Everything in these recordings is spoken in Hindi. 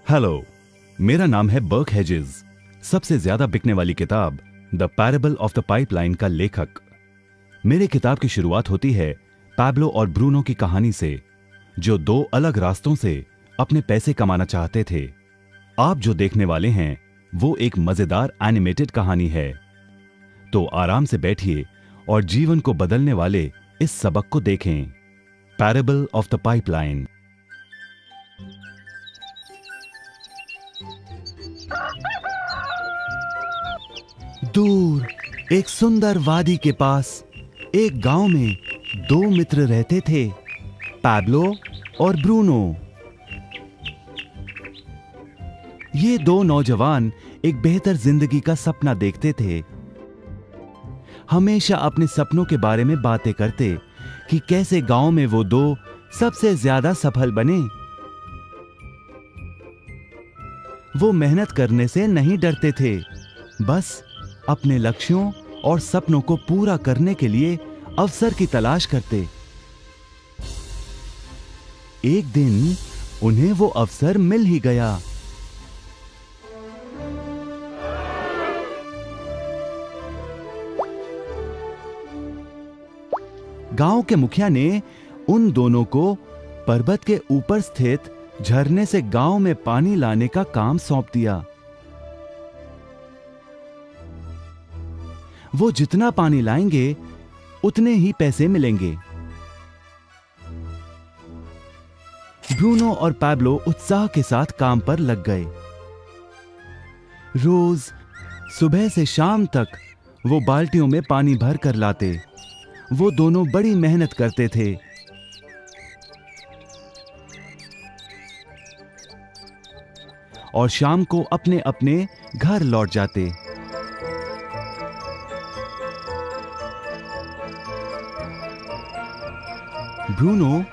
हेलो, मेरा नाम है बर्क हेजेस। सबसे ज्यादा बिकने वाली किताब the parable of the pipeline का लेखक। मेरे किताब की शुरुआत होती है पैब्लो और ब्रूनो की कहानी से, जो दो अलग रास्तों से अपने पैसे कमाना चाहते थे। आप जो देखने वाले हैं वो एक मजेदार एनिमेटेड कहानी है। तो आराम से बैठिए और जीवन को बदलने वाले इस सबक को देखें, पैरेबल ऑफ द पाइपलाइन। दूर एक सुंदर वादी के पास एक गांव में दो मित्र रहते थे, पैब्लो और ब्रूनो। ये दो नौजवान एक बेहतर जिंदगी का सपना देखते थे। हमेशा अपने सपनों के बारे में बातें करते कि कैसे गांव में वो दो सबसे ज्यादा सफल बने। वो मेहनत करने से नहीं डरते थे, बस अपने लक्ष्यों और सपनों को पूरा करने के लिए अवसर की तलाश करते। एक दिन उन्हें वो अवसर मिल ही गया। गांव के मुखिया ने उन दोनों को पर्वत के ऊपर स्थित झरने से गांव में पानी लाने का काम सौंप दिया। वो जितना पानी लाएंगे उतने ही पैसे मिलेंगे। ब्रूनो और पैब्लो उत्साह के साथ काम पर लग गए। रोज सुबह से शाम तक वो बाल्टियों में पानी भर कर लाते। वो दोनों बड़ी मेहनत करते थे। और शाम को अपने अपने घर लौट जाते। ब्रूनो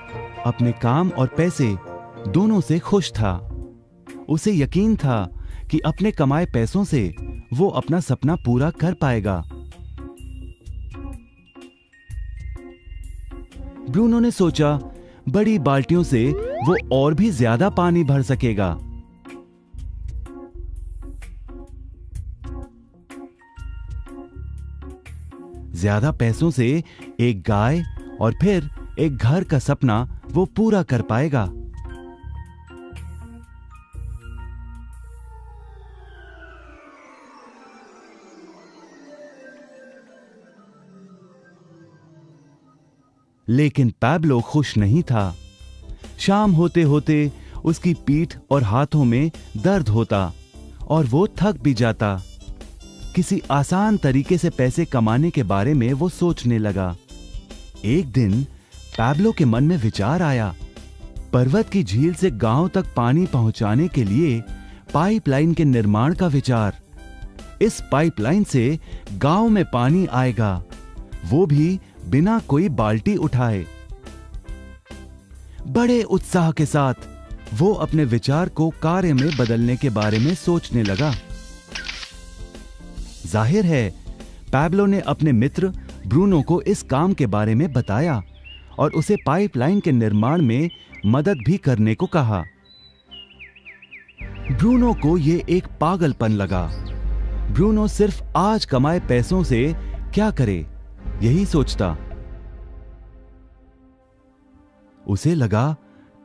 अपने काम और पैसे दोनों से खुश था। उसे यकीन था कि अपने कमाए पैसों से वो अपना सपना पूरा कर पाएगा। ब्रूनो ने सोचा बड़ी बाल्टियों से वो और भी ज्यादा पानी भर सकेगा। ज्यादा पैसों से एक गाय और फिर एक घर का सपना वो पूरा कर पाएगा। लेकिन पैब्लो खुश नहीं था। शाम होते होते उसकी पीठ और हाथों में दर्द होता और वो थक भी जाता। किसी आसान तरीके से पैसे कमाने के बारे में वो सोचने लगा। एक दिन पैब्लो के मन में विचार आया, पर्वत की झील से गांव तक पानी पहुंचाने के लिए पाइपलाइन के निर्माण का विचार। इस पाइपलाइन से गांव में पानी आएगा, वो भी बिना कोई बाल्टी उठाए। बड़े उत्साह के साथ वो अपने विचार को कार्य में बदलने के बारे में सोचने लगा। जाहिर है पैब्लो ने अपने मित्र ब्रूनो को इस काम के बारे में बताया और उसे पाइपलाइन के निर्माण में मदद भी करने को कहा। ब्रूनो को यह एक पागलपन लगा। ब्रूनो सिर्फ आज कमाए पैसों से क्या करे, यही सोचता। उसे लगा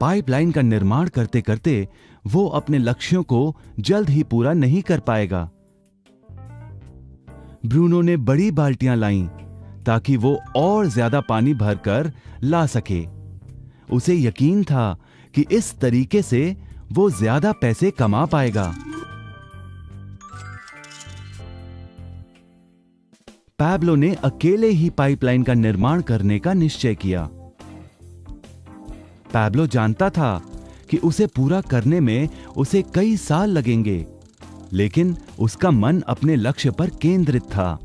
पाइपलाइन का निर्माण करते करते वो अपने लक्ष्यों को जल्द ही पूरा नहीं कर पाएगा। ब्रूनो ने बड़ी बाल्टियां लाईं ताकि वो और ज्यादा पानी भरकर ला सके। उसे यकीन था कि इस तरीके से वो ज्यादा पैसे कमा पाएगा। पैब्लो ने अकेले ही पाइपलाइन का निर्माण करने का निश्चय किया। पैब्लो जानता था कि उसे पूरा करने में उसे कई साल लगेंगे, लेकिन उसका मन अपने लक्ष्य पर केंद्रित था।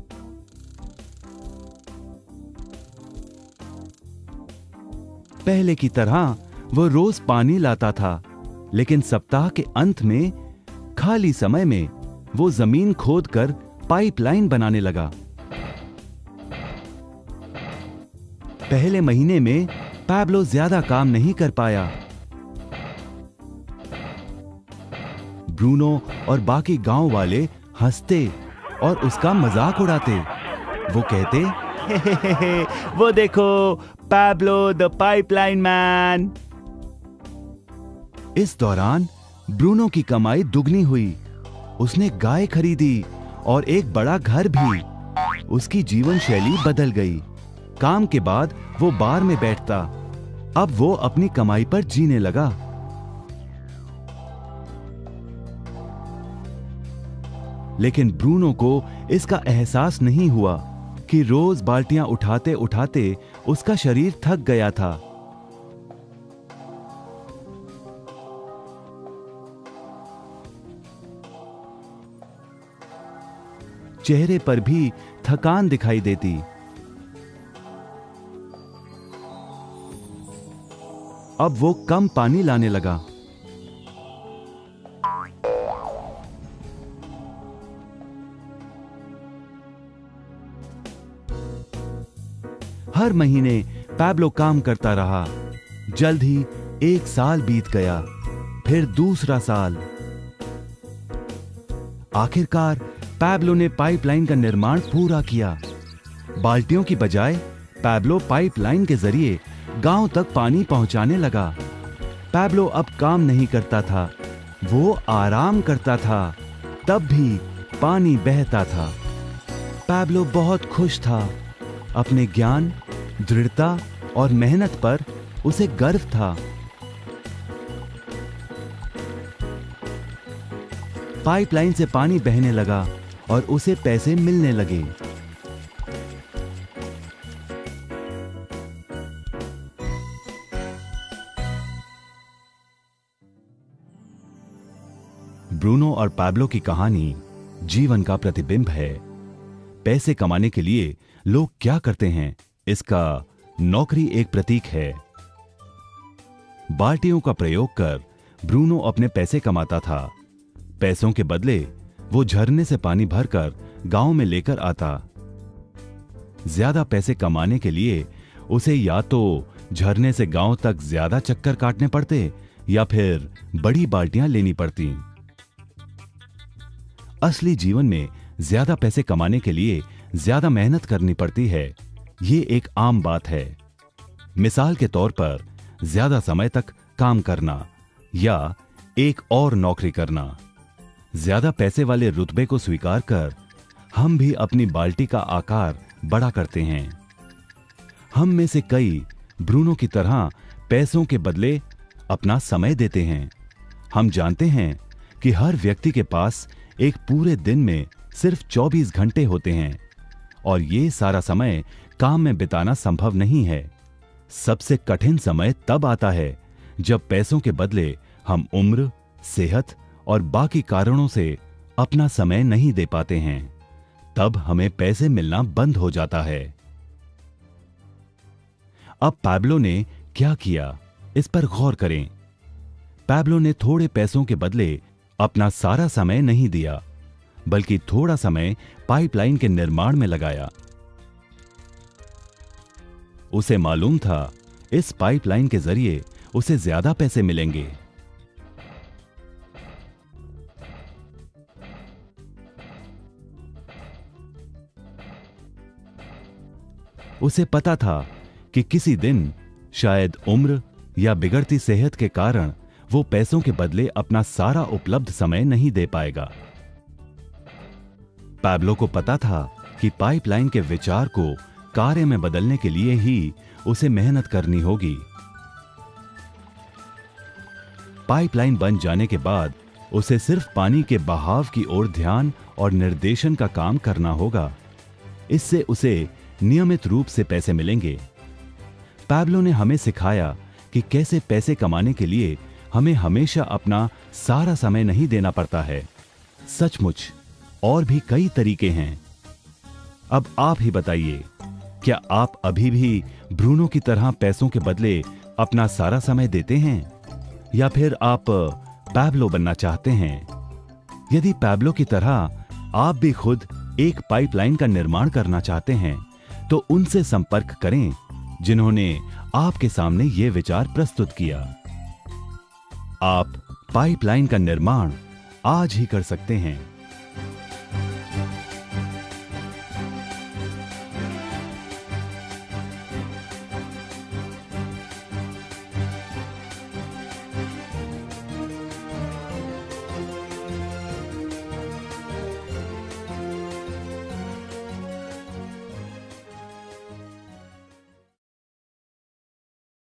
पहले की तरह वो रोज पानी लाता था, लेकिन सप्ताह के अंत में खाली समय में वो जमीन खोदकर पाइपलाइन बनाने लगा। पहले महीने में पैब्लो ज्यादा काम नहीं कर पाया। ब्रूनो और बाकी गांव वाले हंसते और उसका मजाक उड़ाते। वो कहते, हे, वो देखो पैब्लो द पाइपलाइन मैन। इस दौरान ब्रूनो की कमाई दुगनी हुई। उसने गाय खरीदी और एक बड़ा घर भी। उसकी जीवन शैली बदल गई। काम के बाद वो बार में बैठता। अब वो अपनी कमाई पर जीने लगा। लेकिन ब्रूनो को इसका एहसास नहीं हुआ कि रोज बाल्टियां उठाते उठाते उसका शरीर थक गया था। चेहरे पर भी थकान दिखाई देती। अब वो कम पानी लाने लगा। हर महीने पैब्लो काम करता रहा। जल्द ही 1 साल बीत गया, फिर दूसरा साल। आखिरकार पैब्लो ने पाइपलाइन का निर्माण पूरा किया। बाल्टियों की बजाय पैब्लो पाइपलाइन के जरिए गांव तक पानी पहुंचाने लगा। पैब्लो अब काम नहीं करता था, वो आराम करता था, तब भी पानी बहता था। पैब्लो बहुत खुश था। अपने ज्ञान, दृढ़ता और मेहनत पर उसे गर्व था। पाइपलाइन से पानी बहने लगा और उसे पैसे मिलने लगे। ब्रूनो और पैब्लो की कहानी जीवन का प्रतिबिंब है। पैसे कमाने के लिए लोग क्या करते हैं, इसका नौकरी एक प्रतीक है। बाल्टियों का प्रयोग कर ब्रूनो अपने पैसे कमाता था। पैसों के बदले वो झरने से पानी भरकर गांव में लेकर आता। ज्यादा पैसे कमाने के लिए उसे या तो झरने से गांव तक ज्यादा चक्कर काटने पड़ते या फिर बड़ी बाल्टियां लेनी पड़ती। असली जीवन में ज्यादा पैसे कमाने के लिए ज्यादा मेहनत करनी पड़ती है। ये एक आम बात है। मिसाल के तौर पर ज्यादा समय तक काम करना या एक और नौकरी करना। ज्यादा पैसे वाले रुतबे को स्वीकार कर हम भी अपनी बाल्टी का आकार बड़ा करते हैं। हम में से कई ब्रूनो की तरह पैसों के बदले अपना समय देते हैं। हम जानते हैं कि हर व्यक्ति के पास एक पूरे दिन में सिर्फ 24 घंटे होते हैं और ये सारा समय काम में बिताना संभव नहीं है। सबसे कठिन समय तब आता है जब पैसों के बदले हम उम्र, सेहत और बाकी कारणों से अपना समय नहीं दे पाते हैं। तब हमें पैसे मिलना बंद हो जाता है। अब पैब्लो ने क्या किया, इस पर गौर करें। पैब्लो ने थोड़े पैसों के बदले अपना सारा समय नहीं दिया, बल्कि थोड़ा समय पाइपलाइन के निर्माण में लगाया। उसे मालूम था इस पाइपलाइन के जरिए उसे ज्यादा पैसे मिलेंगे। उसे पता था कि किसी दिन शायद उम्र या बिगड़ती सेहत के कारण वो पैसों के बदले अपना सारा उपलब्ध समय नहीं दे पाएगा। पैब्लो को पता था कि पाइपलाइन के विचार को कार्य में बदलने के लिए ही उसे मेहनत करनी होगी। पाइपलाइन बन जाने के बाद उसे सिर्फ पानी के बहाव की ओर ध्यान और निर्देशन का काम करना होगा। इससे उसे नियमित रूप से पैसे मिलेंगे। पैब्लो ने हमें सिखाया कि कैसे पैसे कमाने के लिए हमें हमेशा अपना सारा समय नहीं देना पड़ता है। सचमुच और भी कई तरीके हैं। अब आप ही बताइए, क्या आप अभी भी ब्रूनो की तरह पैसों के बदले अपना सारा समय देते हैं या फिर आप पैब्लो बनना चाहते हैं? यदि पैब्लो की तरह आप भी खुद एक पाइपलाइन का निर्माण करना चाहते हैं तो उनसे संपर्क करें जिन्होंने आपके सामने ये विचार प्रस्तुत किया। आप पाइपलाइन का निर्माण आज ही कर सकते हैं।